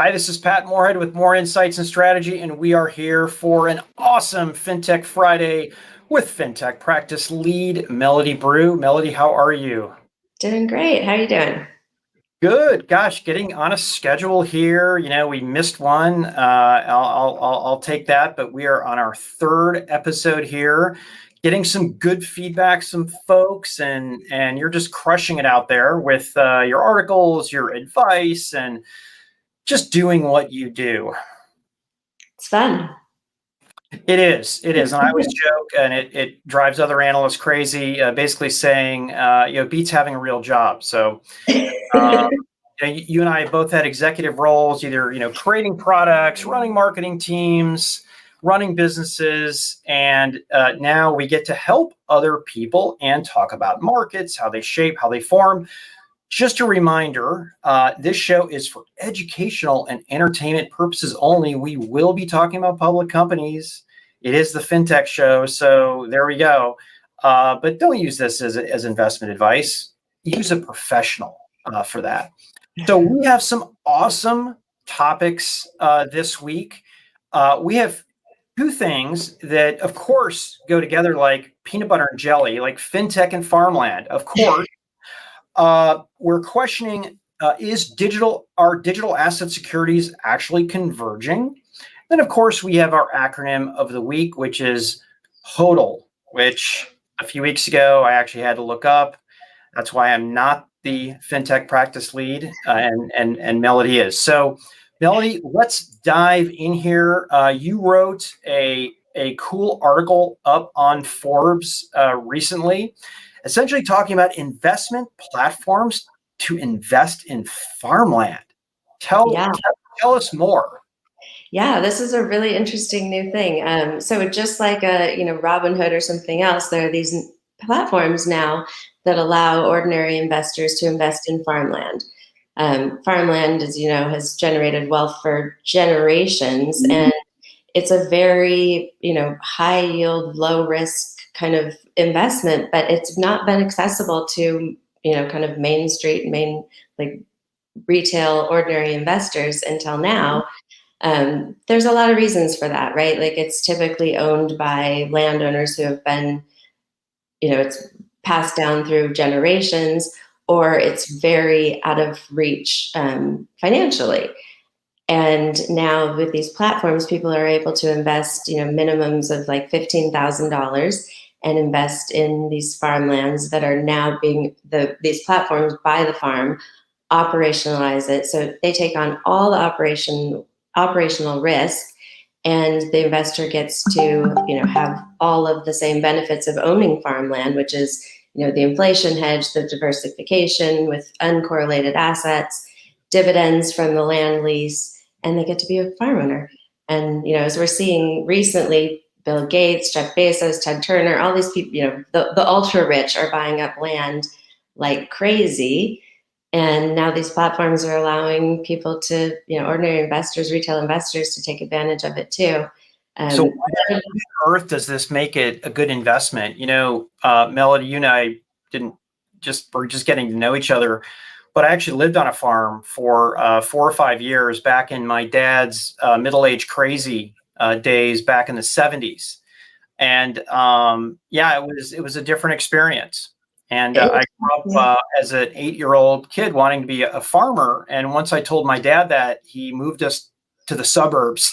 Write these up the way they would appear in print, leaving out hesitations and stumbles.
Hi, this is Pat Moorhead with More Insights and Strategy, and we are here for an awesome FinTech Friday with FinTech Practice Lead Melody Brew. Melody, how are you? Doing great. How are you doing? Good. Gosh, getting on a schedule here. We missed one. I'll take that, but we are on our third episode here, getting some good feedback, some folks, and you're just crushing it out there with your articles, your advice, and just doing what you do. It's fun. It is. It is. And I always joke, and it drives other analysts crazy, basically saying, beats having a real job. So, you and I both had executive roles, either, creating products, running marketing teams, running businesses. And now we get to help other people and talk about markets, how they shape, how they form. Just a reminder, this show is for educational and entertainment purposes only. We will be talking about public companies. It is the FinTech show, so there we go. But don't use this as investment advice. Use a professional for that. So we have some awesome topics this week. We have two things that, of course, go together like peanut butter and jelly, like FinTech and Farmland, of course. We're questioning, are digital asset securities actually converging? Then, of course, we have our acronym of the week, which is HODL, which a few weeks ago I actually had to look up. That's why I'm not the FinTech practice lead, and Melody is. So, Melody, let's dive in here. You wrote a cool article up on Forbes recently, essentially talking about investment platforms to invest in farmland. Tell us more. Yeah, this is a really interesting new thing. So just like Robinhood or something else, there are these platforms now that allow ordinary investors to invest in farmland. Farmland, as you know, has generated wealth for generations, and it's a very high yield, low risk kind of investment, but it's not been accessible to kind of main like retail ordinary investors until now. There's a lot of reasons for that, right? Like it's typically owned by landowners who have been, it's passed down through generations, or it's very out of reach financially. And now with these platforms, people are able to invest, minimums of like $15,000 and invest in these farmlands that are now being these platforms buy the farm, operationalize it. So they take on all the operational risk, and the investor gets to, have all of the same benefits of owning farmland, which is, the inflation hedge, the diversification with uncorrelated assets, dividends from the land lease, and they get to be a farm owner. And, as we're seeing recently, Bill Gates, Jeff Bezos, Ted Turner, all these people, the ultra rich are buying up land like crazy. And now these platforms are allowing people to, ordinary investors, retail investors, to take advantage of it too. So why on earth does this make it a good investment? Melody, you and I we're just getting to know each other, but I actually lived on a farm for 4 or 5 years back in my dad's middle-aged crazy days back in the 70s. And it was a different experience. And I grew up as an 8-year-old kid wanting to be a farmer. And once I told my dad that, he moved us to the suburbs,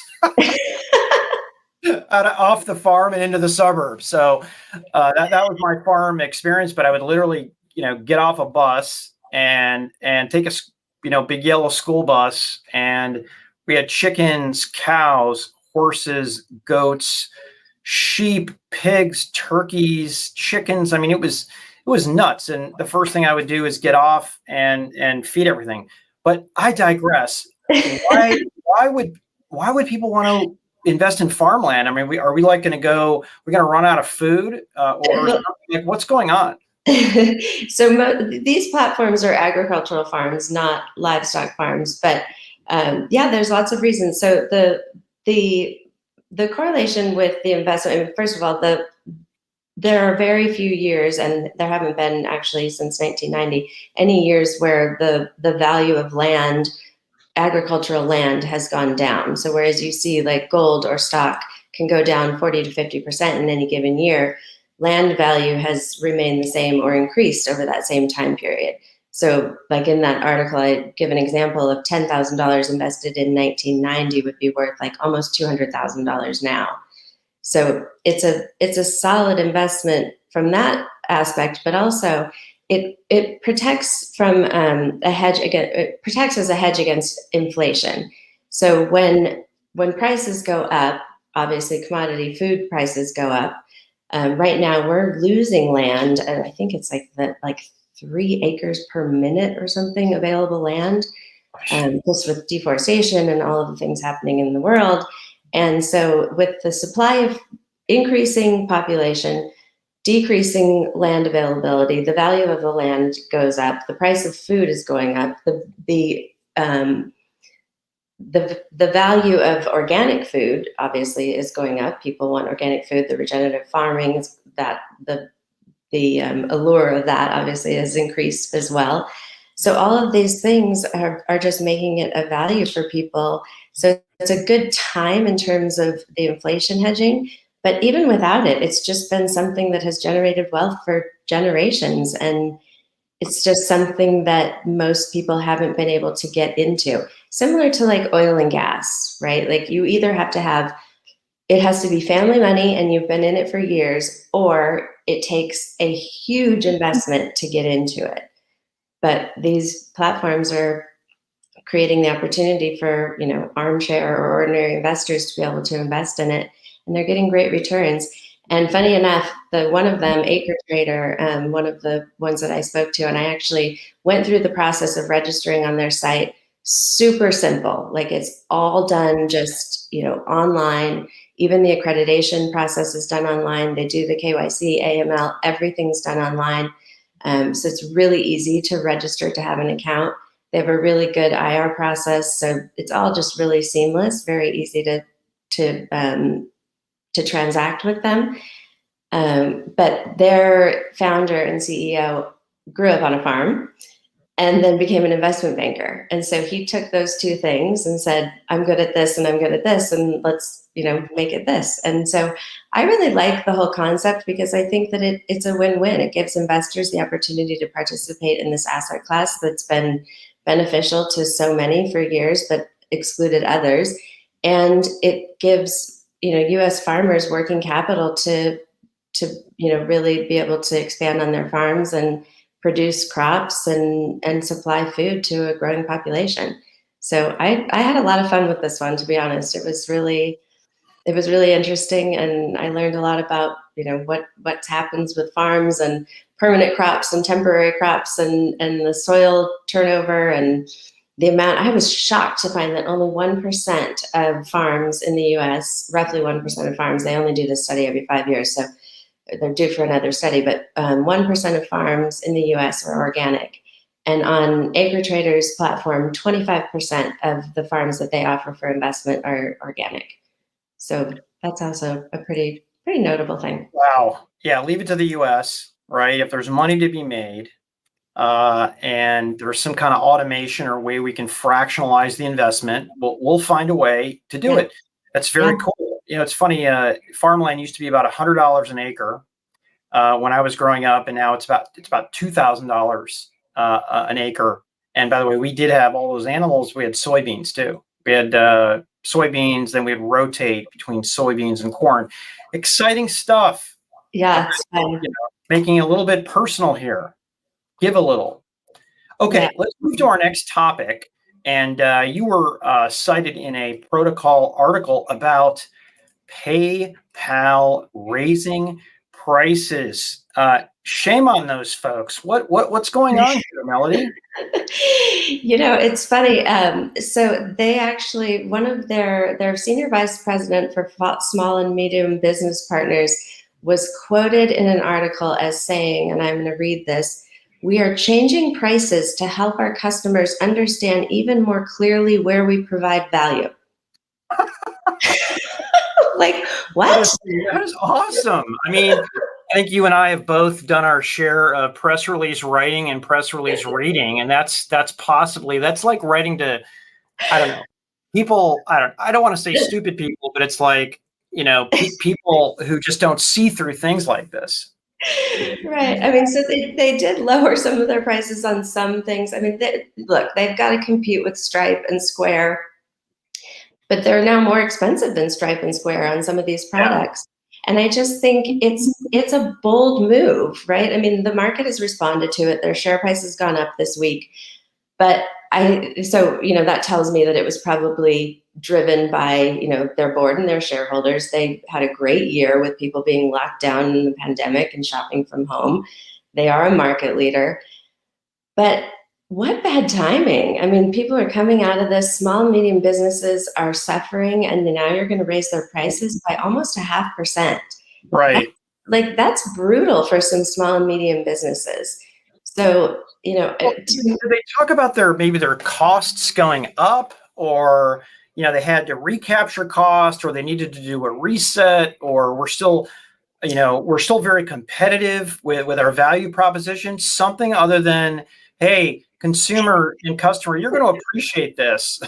off the farm and into the suburbs. So that was my farm experience. But I would literally, get off a bus and take a big yellow school bus, and we had chickens, cows, horses, goats, sheep, pigs, turkeys, chickens. I mean, it was nuts. And the first thing I would do is get off and feed everything. But I digress. Why would people want to invest in farmland? I mean, are we like going to run out of food, or like, what's going on? So these platforms are agricultural farms, not livestock farms. But there's lots of reasons. So the correlation with the investment, I mean, first of all, there are very few years, and there haven't been actually since 1990, any years where the value of land agricultural land has gone down. So whereas you see like gold or stock can go down 40 to 50% in any given year, land value has remained the same or increased over that same time period. So like in that article, I give an example of $10,000 invested in 1990 would be worth like almost $200,000 now. So it's a solid investment from that aspect, but also it protects from a hedge against, it protects as a hedge against inflation. So when prices go up, obviously commodity food prices go up. Right now we're losing land, and I think it's like 3 acres per minute or something available land, just with deforestation and all of the things happening in the world. And so with the supply of increasing population, decreasing land availability, the value of the land goes up, the price of food is going up, the value of organic food obviously is going up. People want organic food, the regenerative farming, that the allure of that obviously has increased as well. So all of these things are just making it a value for people. So it's a good time in terms of the inflation hedging. But even without it, it's just been something that has generated wealth for generations. And it's just something that most people haven't been able to get into. Similar to like oil and gas, right? Like you either have to have, it has to be family money and you've been in it for years, or it takes a huge investment to get into it. But these platforms are creating the opportunity for, armchair or ordinary investors to be able to invest in it, and they're getting great returns. And funny enough, one of them, Acre Trader, one of the ones that I spoke to, and I actually went through the process of registering on their site. Super simple, like it's all done just online. Even the accreditation process is done online. They do the KYC, AML, everything's done online. So it's really easy to register to have an account. They have a really good IR process, so it's all just really seamless, very easy to transact with them. But their founder and CEO grew up on a farm and then became an investment banker. And so he took those two things and said, I'm good at this and I'm good at this, and let's make it this. And so I really like the whole concept because I think that it's a win-win. It gives investors the opportunity to participate in this asset class that's been beneficial to so many for years, but excluded others. And it gives U.S. farmers working capital to really be able to expand on their farms and produce crops and supply food to a growing population. So I had a lot of fun with this one, to be honest. It was really interesting, and I learned a lot about what happens with farms and permanent crops and temporary crops and the soil turnover and the amount. I was shocked to find that only 1% of farms in the U.S., roughly 1% of farms, they only do this study every 5 years, so they're due for another study, but 1% of farms in the U.S. are organic. And on Acre Trader's platform, 25% of the farms that they offer for investment are organic. So that's also a pretty notable thing. Wow. Yeah, leave it to the U.S., right? If there's money to be made, and there's some kind of automation or way we can fractionalize the investment, we'll find a way to do it. That's very cool. It's funny. Farmland used to be about $100 an acre when I was growing up, and now it's about $2,000 an acre. And by the way, we did have all those animals. We had soybeans too. We had soybeans, then we'd rotate between soybeans and corn. Exciting stuff. Yeah, making it a little bit personal here. Give a little. Okay, let's move to our next topic. And you were cited in a protocol article about PayPal raising prices. Shame on those folks. What's going on here, Melody? It's funny. So they actually, one of their senior vice president for small and medium business partners was quoted in an article as saying, and I'm going to read this: "We are changing prices to help our customers understand even more clearly where we provide value." Like, what? That is awesome. I mean, I think you and I have both done our share of press release writing and press release reading, and that's like writing to I don't know. People, I don't want to say stupid people, but it's like, people who just don't see through things like this. Right. I mean, so they did lower some of their prices on some things. I mean, look, they've got to compete with Stripe and Square, but they're now more expensive than Stripe and Square on some of these Yeah. products. And I just think it's a bold move, right? I mean, the market has responded to it. Their share price has gone up this week. But that tells me that it was probably driven by, their board and their shareholders. They had a great year with people being locked down in the pandemic and shopping from home. They are a market leader. But what bad timing. I mean, people are coming out of this, small and medium businesses are suffering, and now you're going to raise their prices by almost 0.5%. Right. That's brutal for some small and medium businesses. So, Do they talk about maybe their costs going up, or they had to recapture cost, or they needed to do a reset, or we're still very competitive with our value proposition? Something other than, hey, consumer and customer, you're going to appreciate this.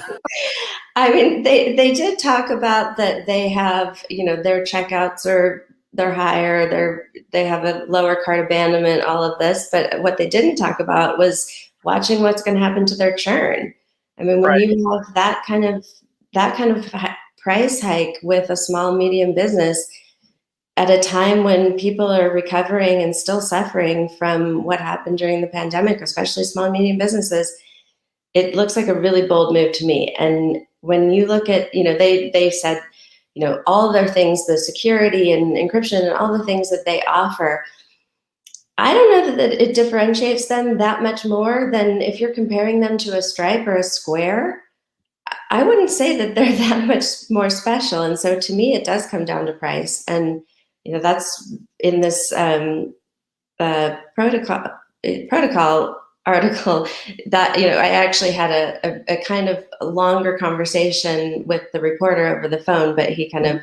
I mean, they did talk about that they have, their checkouts they're higher, they have a lower cart abandonment, all of this. But what they didn't talk about was watching what's going to happen to their churn. I mean, when you have that kind of price hike with a small medium business at a time when people are recovering and still suffering from what happened during the pandemic, especially small and medium businesses, it looks like a really bold move to me. And when you look at, they said, all their things, the security and encryption and all the things that they offer, I don't know that it differentiates them that much more than if you're comparing them to a Stripe or a Square. I wouldn't say that they're that much more special. And so to me, it does come down to price. And, that's in this protocol article that, I actually had a kind of longer conversation with the reporter over the phone, but he kind of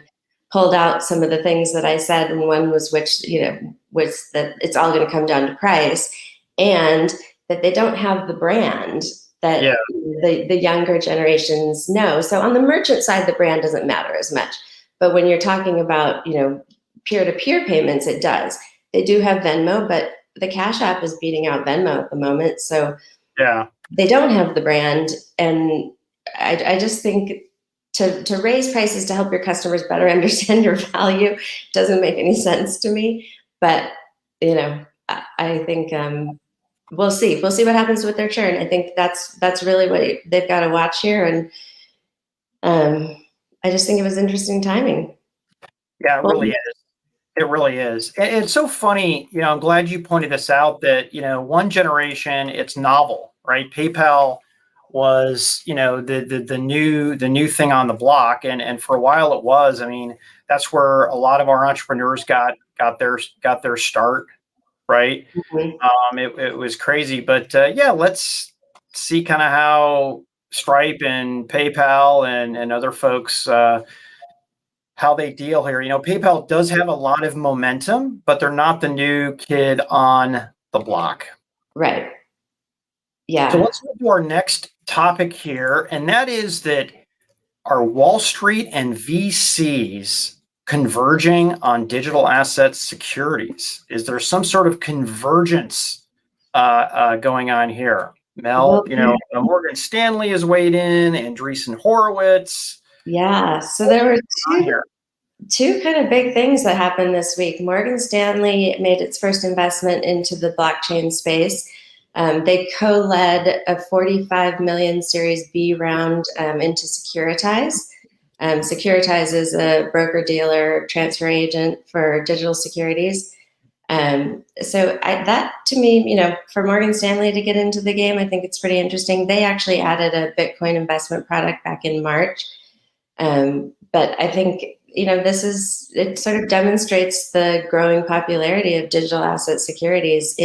pulled out some of the things that I said. And one was was that it's all going to come down to price, and that they don't have the brand that the younger generations know. So on the merchant side, the brand doesn't matter as much. But when you're talking about, peer-to-peer payments, it does. They do have Venmo, but the Cash App is beating out Venmo at the moment. So they don't have the brand. And I just think to raise prices to help your customers better understand your value doesn't make any sense to me. But, I think we'll see. We'll see what happens with their churn. I think that's really what they've got to watch here. And I just think it was interesting timing. Yeah, it really is. It really is. And it's so funny, I'm glad you pointed this out, that, one generation, it's novel, right? PayPal was, the new thing on the block. And for a while it was. I mean, that's where a lot of our entrepreneurs got their start, right? Mm-hmm. It was crazy. But let's see kind of how Stripe and PayPal and other folks how they deal here. PayPal does have a lot of momentum, but they're not the new kid on the block. Right. Yeah. So let's move to our next topic here, and that is that are Wall Street and VCs converging on digital assets securities? Is there some sort of convergence going on here? Mel, Morgan Stanley has weighed in, Andreessen Horowitz. Yeah. So there were two kind of big things that happened this week. Morgan Stanley made its first investment into the blockchain space. They co-led a 45 million Series B round into Securitize. Securitize is a broker-dealer transfer agent for digital securities. So that, to me, for Morgan Stanley to get into the game, I think it's pretty interesting. They actually added a Bitcoin investment product back in March. But I think, it sort of demonstrates the growing popularity of digital asset securities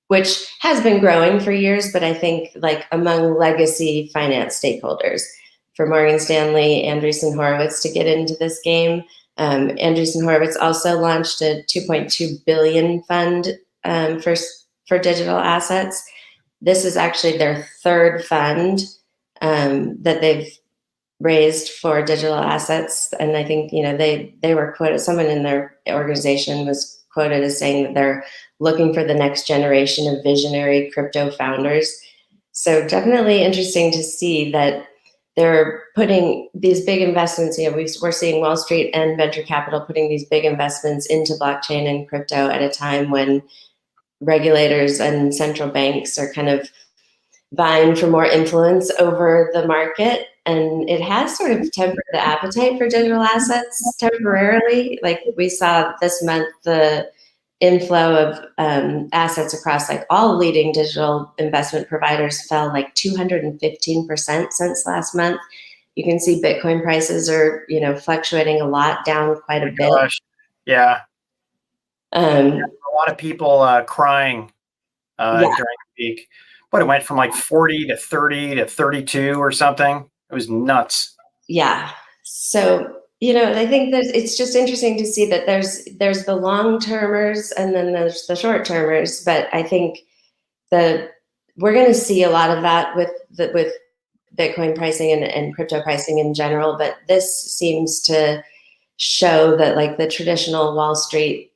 which has been growing for years, but I think among legacy finance stakeholders. For Morgan Stanley, Andreessen Horowitz to get into this game. Andreessen Horowitz also launched a 2.2 billion fund for digital assets. This is actually their third fund. that they've raised for digital assets. And I think, they were quoted, someone in their organization was quoted as saying that they're looking for the next generation of visionary crypto founders. So definitely interesting to see that they're putting these big investments. We're seeing Wall Street and venture capital putting these big investments into blockchain and crypto at a time when regulators and central banks are kind of vying for more influence over the market. And it has sort of tempered the appetite for digital assets temporarily. Like we saw this month, the inflow of assets across like all leading digital investment providers fell like 215% since last month. You can see Bitcoin prices are, fluctuating a lot, down quite a bit. Gosh. Yeah. A lot of people crying during the week. But it went from like 40 to 30 to 32 or something. It was nuts. Yeah. So, I think that it's just interesting to see that there's the long termers and then there's the short termers. But I think we're going to see a lot of that with Bitcoin pricing and crypto pricing in general. But this seems to show that like the traditional Wall Street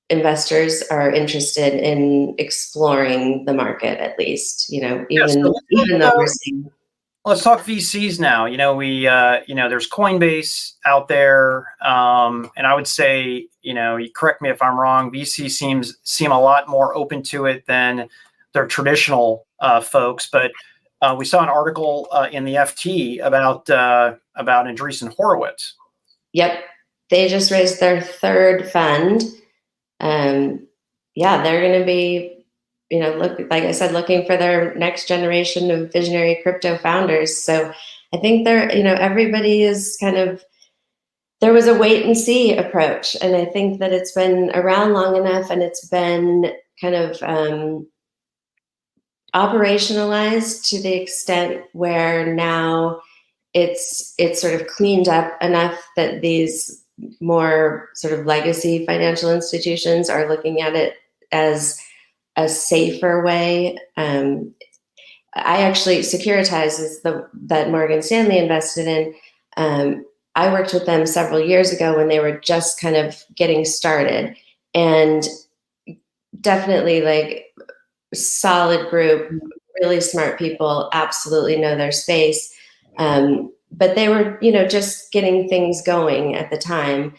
investors are interested in exploring the market, at least, even though we're seeing. Let's talk VCs now. There's Coinbase out there, and I would say, you correct me if I'm wrong. VC seem a lot more open to it than their traditional folks. But we saw an article in the FT about Andreessen Horowitz. Yep, they just raised their third fund. They're going to be, like I said, looking for their next generation of visionary crypto founders. So I think everybody is there was a wait and see approach. And I think that it's been around long enough and it's been kind of operationalized to the extent where now it's sort of cleaned up enough that these more sort of legacy financial institutions are looking at it as a safer way. Securitize is that Morgan Stanley invested in. I worked with them several years ago when they were just kind of getting started, and definitely like solid group, really smart people, absolutely know their space. But they were, just getting things going at the time.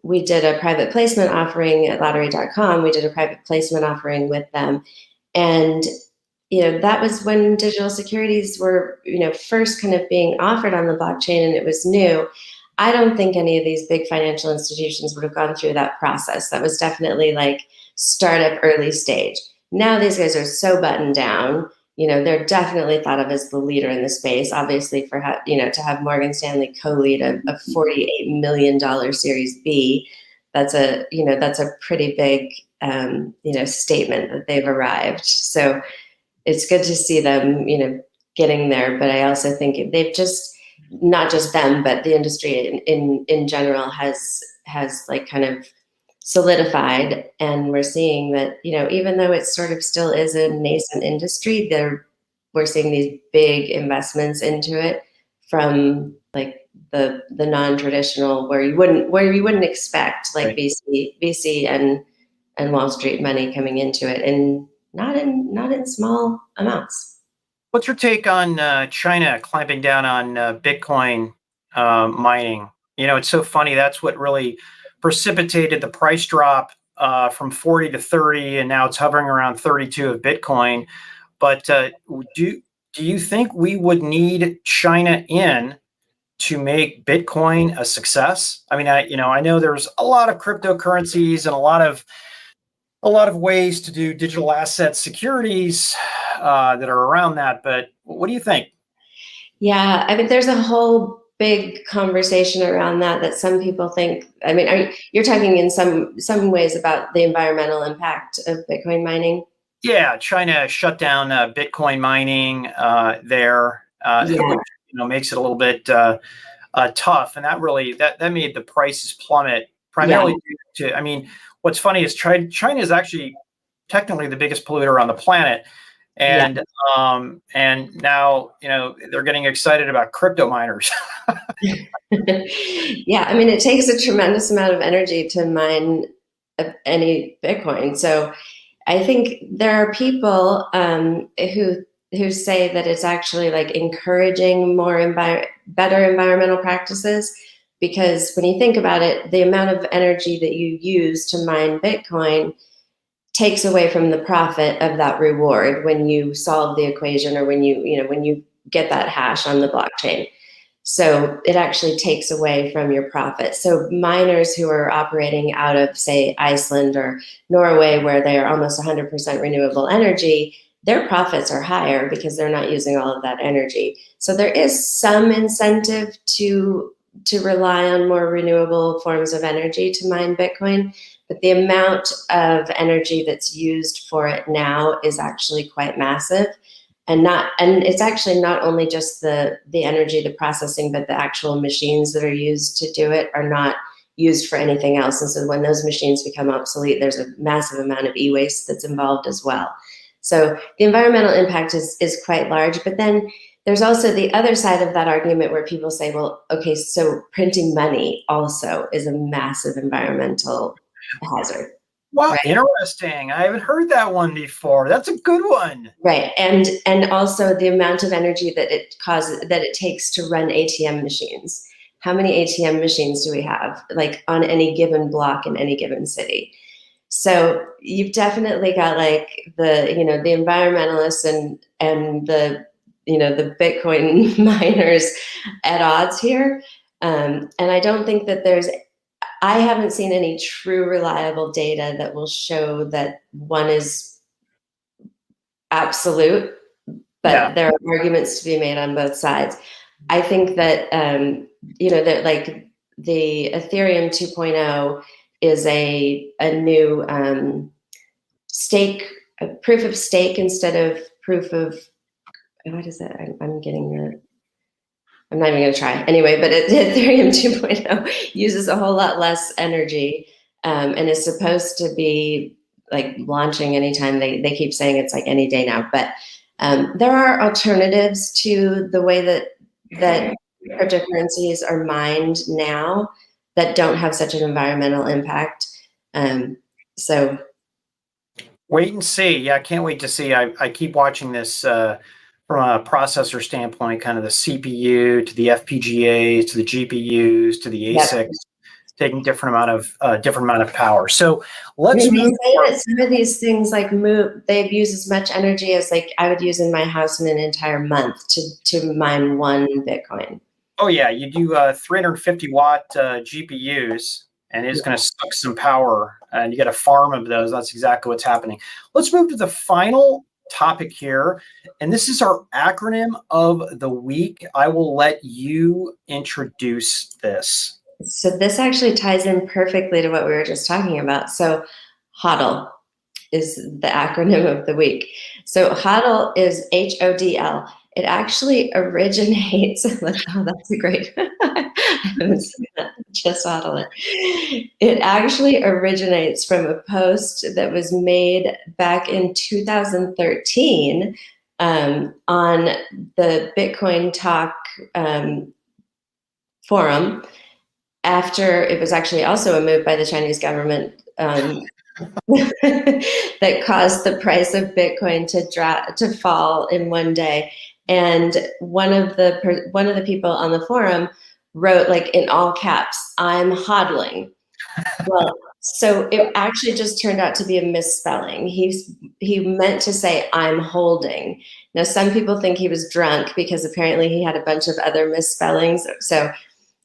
We did a private placement offering at lottery.com. We did a private placement offering with them. And, that was when digital securities were, first kind of being offered on the blockchain and it was new. I don't think any of these big financial institutions would have gone through that process. That was definitely like startup early stage. Now these guys are so buttoned down. They're definitely thought of as the leader in the space. Obviously, to have Morgan Stanley co-lead a $48 million Series B, that's a pretty big statement that they've arrived. So it's good to see them getting there. But I also think they've just, not just them, but the industry in general has like kind of solidified, and we're seeing that even though it sort of still is a nascent industry, we're seeing these big investments into it from like the non-traditional where you wouldn't expect like Right. VC and Wall Street money coming into it, and not in small amounts. What's your take on China clamping down on Bitcoin mining? It's so funny. That's what really precipitated the price drop from 40 to 30, and now it's hovering around 32 of Bitcoin. But do you think we would need China in to make Bitcoin a success? I mean, I know there's a lot of cryptocurrencies and a lot of ways to do digital asset securities that are around that. But what do you think? Yeah, I mean, there's a whole big conversation around that some people think. I mean, you're talking in some ways about the environmental impact of Bitcoin mining. Yeah, China shut down Bitcoin mining there, which makes it a little bit tough, and that really that made the prices plummet primarily due to. I mean, what's funny is China is actually technically the biggest polluter on the planet, Yeah. And now, they're getting excited about crypto miners. Yeah, I mean, it takes a tremendous amount of energy to mine any Bitcoin. So I think there are people who say that it's actually like encouraging better environmental practices, because when you think about it, the amount of energy that you use to mine Bitcoin takes away from the profit of that reward when you solve the equation, or when you get that hash on the blockchain. So it actually takes away from your profit. So miners who are operating out of, say, Iceland or Norway, where they are almost 100% renewable energy, their profits are higher because they're not using all of that energy. So there is some incentive to rely on more renewable forms of energy to mine Bitcoin, but the amount of energy that's used for it now is actually quite massive. And it's actually not only just the energy, the processing, but the actual machines that are used to do it are not used for anything else. And so when those machines become obsolete, there's a massive amount of e-waste that's involved as well. So the environmental impact is quite large. But then there's also the other side of that argument where people say, well, okay, so printing money also is a massive environmental hazard. Wow, Right. interesting. I haven't heard that one before. That's a good one. Right. And also the amount of energy that it takes to run ATM machines. How many ATM machines do we have, like, on any given block in any given city? So you've definitely got like the environmentalists and the the Bitcoin miners at odds here. And I don't think that I haven't seen any true reliable data that will show that one is absolute, but there are arguments to be made on both sides. I think that that like the Ethereum 2.0 is a new proof of stake instead of proof of, what is it? I'm not even going to try anyway. But Ethereum 2.0 uses a whole lot less energy, and is supposed to be like launching anytime. They keep saying it's like any day now, but there are alternatives to the way that cryptocurrencies are mined now that don't have such an environmental impact. So wait and see. Yeah, I can't wait to see. I keep watching this from a processor standpoint, kind of the CPU to the FPGAs to the GPUs to the ASICs, taking different amount of power. So let's move. Say that some of these things they've used as much energy as like I would use in my house in an entire month to mine one Bitcoin. Oh yeah, you do 350 watt GPUs, and it's going to suck some power, and you get a farm of those. That's exactly what's happening. Let's move to the final topic here, and this is our acronym of the week. I will let you introduce this. So this actually ties in perfectly to what we were just talking about. So HODL is the acronym of the week. So HODL is HODL. It actually originates. Oh, that's a great. I haven't seen that. Just HODL it. It actually originates from a post that was made back in 2013 on the Bitcoin Talk forum. After it was actually also a move by the Chinese government that caused the price of Bitcoin to fall in one day. And one of the people on the forum wrote, like, in all caps, "I'm hodling." Well, so it actually just turned out to be a misspelling. He meant to say "I'm holding." Now, some people think he was drunk because apparently he had a bunch of other misspellings. So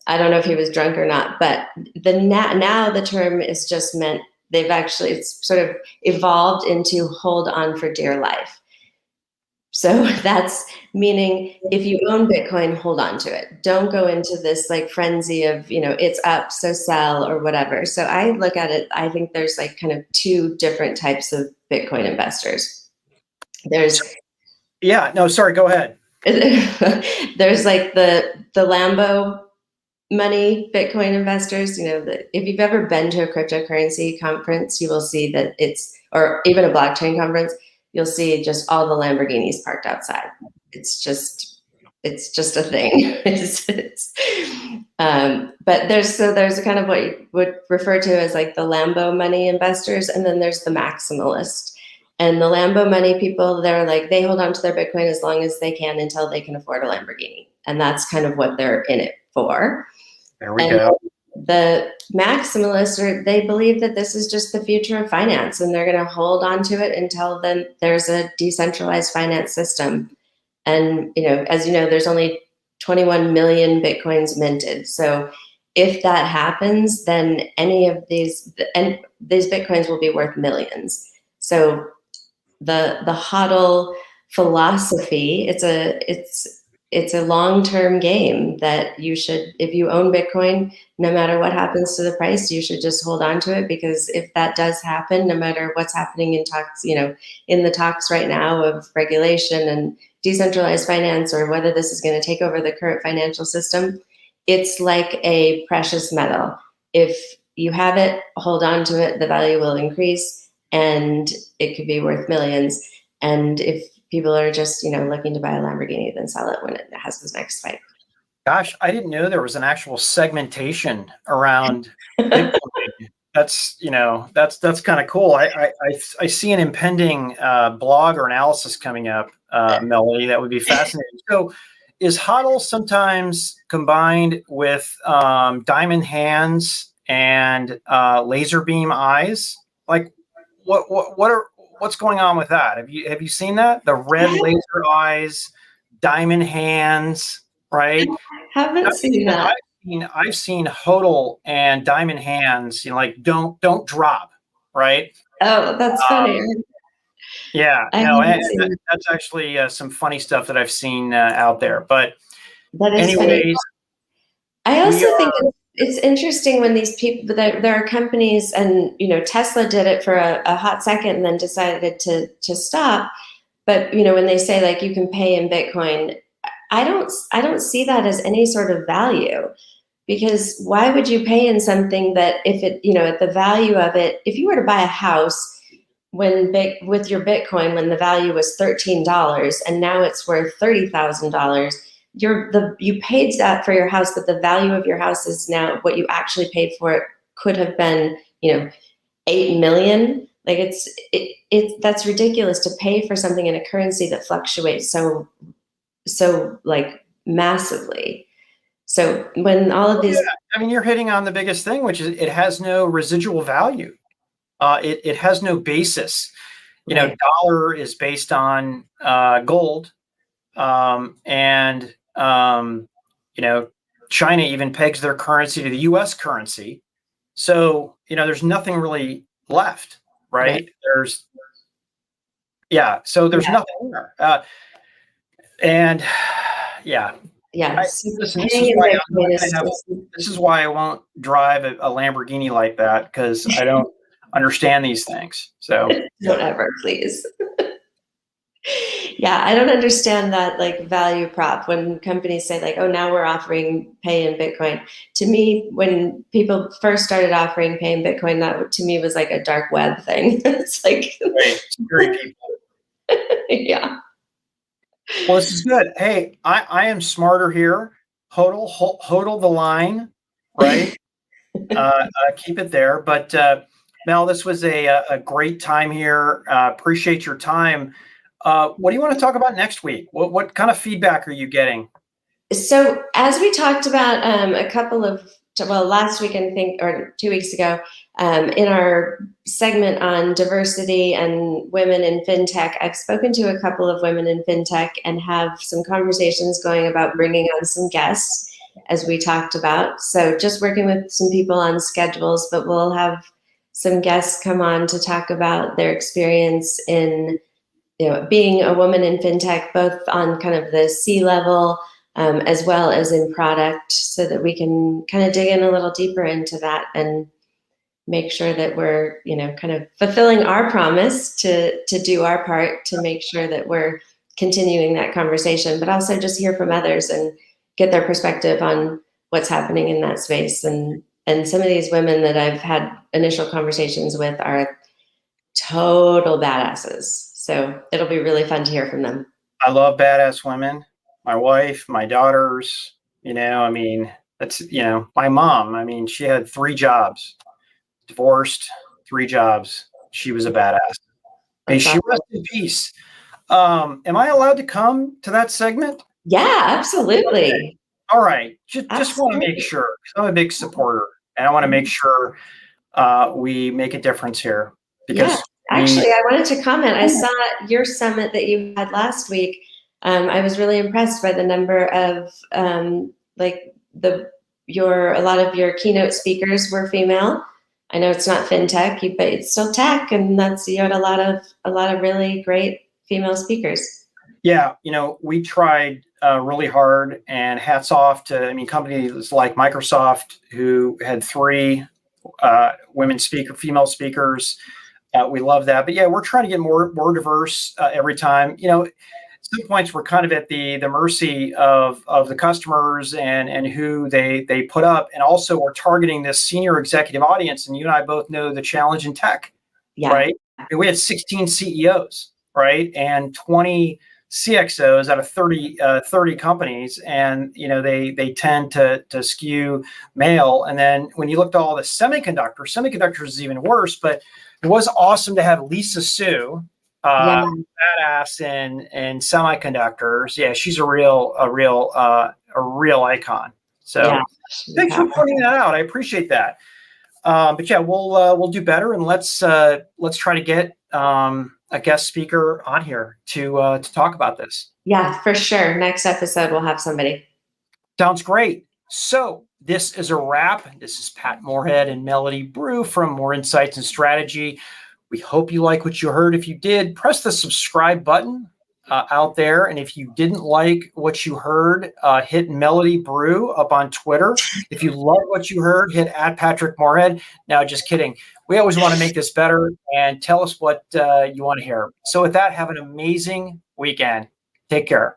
I don't know if he was drunk or not, but now the term is just meant, it's sort of evolved into hold on for dear life. So that's meaning if you own Bitcoin, hold on to it. Don't go into this like frenzy of, it's up, so sell or whatever. So I look at it, I think there's like kind of two different types of Bitcoin investors. Sorry, go ahead. There's like the Lambo money Bitcoin investors. If you've ever been to a cryptocurrency conference, you will see that or even a blockchain conference, you'll see just all the Lamborghinis parked outside. It's just a thing. But there's kind of what you would refer to as like the Lambo money investors, and then there's the maximalist. And the Lambo money people, they're like, they hold on to their Bitcoin as long as they can until they can afford a Lamborghini. And that's kind of what they're in it for. There we go. The maximalists, they believe that this is just the future of finance, and they're going to hold on to it until then there's a decentralized finance system. And, as you know, there's only 21 million Bitcoins minted. So if that happens, then any of these Bitcoins will be worth millions. So the HODL philosophy, it's a long-term game that you should, if you own Bitcoin, no matter what happens to the price, you should just hold on to it, because if that does happen, no matter what's happening in talks, in the talks right now of regulation and decentralized finance, or whether this is going to take over the current financial system, it's like a precious metal. If you have it, hold on to it, the value will increase, and it could be worth millions. And if people are just, looking to buy a Lamborghini, then sell it when it has this next spike. Gosh, I didn't know there was an actual segmentation around Bitcoin. That's kind of cool. I see an impending blog or analysis coming up, Melody. That would be fascinating. So, is HODL sometimes combined with diamond hands and laser beam eyes? Like, what's going on with that? Have you seen that? The red laser eyes, diamond hands, right? I haven't seen that. I've seen HODL and diamond hands, like don't drop, right? Oh, that's funny. Yeah, that's actually some funny stuff that I've seen out there. But anyways, funny. I also think it's interesting when these people, there are companies, and Tesla did it for a hot second and then decided to stop. But when they say like you can pay in Bitcoin, I don't see that as any sort of value, because why would you pay in something that if it at the value of it, if you were to buy a house with your Bitcoin when the value was $13 and now it's worth $30,000. You paid that for your house, but the value of your house is now what you actually paid for it could have been, 8 million. Like that's ridiculous to pay for something in a currency that fluctuates so like massively. So when all of these, you're hitting on the biggest thing, which is it has no residual value. It has no basis. Right. Dollar is based on gold, and China even pegs their currency to the U.S. currency. So there's nothing really left, right? There's nothing there, and yeah. Listen, this is why I won't drive a Lamborghini like that, because I don't understand these things. So don't ever, please. Yeah, I don't understand that like value prop when companies say like, oh, now we're offering pay in Bitcoin. To me, when people first started offering pay in Bitcoin, that to me was like a dark web thing. It's like scary people. Yeah. Well, this is good. Hey, I am smarter here. HODL the line, right? Keep it there. But Mel, this was a great time here. Appreciate your time. What do you want to talk about next week? What kind of feedback are you getting? So as we talked about last week, I think, or 2 weeks ago, in our segment on diversity and women in fintech, I've spoken to a couple of women in fintech and have some conversations going about bringing on some guests, as we talked about. So just working with some people on schedules, but we'll have some guests come on to talk about their experience in being a woman in fintech, both on kind of the C-level as well as in product, so that we can kind of dig in a little deeper into that and make sure that we're, kind of fulfilling our promise to do our part to make sure that we're continuing that conversation, but also just hear from others and get their perspective on what's happening in that space. And some of these women that I've had initial conversations with are total badasses. So it'll be really fun to hear from them. I love badass women. My wife, my daughters, I mean, that's, my mom. I mean, she had 3 jobs, divorced, 3 jobs. She was a badass. May That's she awesome. rest in peace. Am I allowed to come to that segment? Yeah, absolutely. All right. Just want to make Absolutely. sure, 'cause I'm a big supporter, and I want to make sure we make a difference here Yeah, because we. actually, I wanted to comment. I saw your summit that you had last week. I was really impressed by the number of like a lot of your keynote speakers were female. I know it's not fintech, but it's still tech, and you had a lot of really great female speakers. Yeah, we tried really hard, and hats off to, I mean, companies like Microsoft who had 3 female speakers. We love that, but yeah, we're trying to get more diverse every time. At some points we're kind of at the mercy of the customers and who they put up, and also we're targeting this senior executive audience. And you and I both know the challenge in tech, Yeah, right? And we had 16 CEOs, right, and 20 CXOs out of 30 companies, and they tend to skew male. And then when you looked at all the semiconductors is even worse. But it was awesome to have Lisa Su, yeah, badass in semiconductors. Yeah, she's a real icon. yeah. So thanks for pointing that out. I appreciate that. But yeah, we'll do better, and let's try to get a guest speaker on here to talk about this. Yeah, for sure. Next episode, we'll have somebody. Sounds great. So this is a wrap. This is Pat Moorhead and Melody Brew from More Insights and Strategy. We hope you like what you heard. If you did, press the subscribe button out there. And if you didn't like what you heard, hit Melody Brew up on Twitter. If you love what you heard, hit @PatrickMoorhead. Now, just kidding. We always want to make this better, and tell us what you want to hear. So with that, have an amazing weekend. Take care.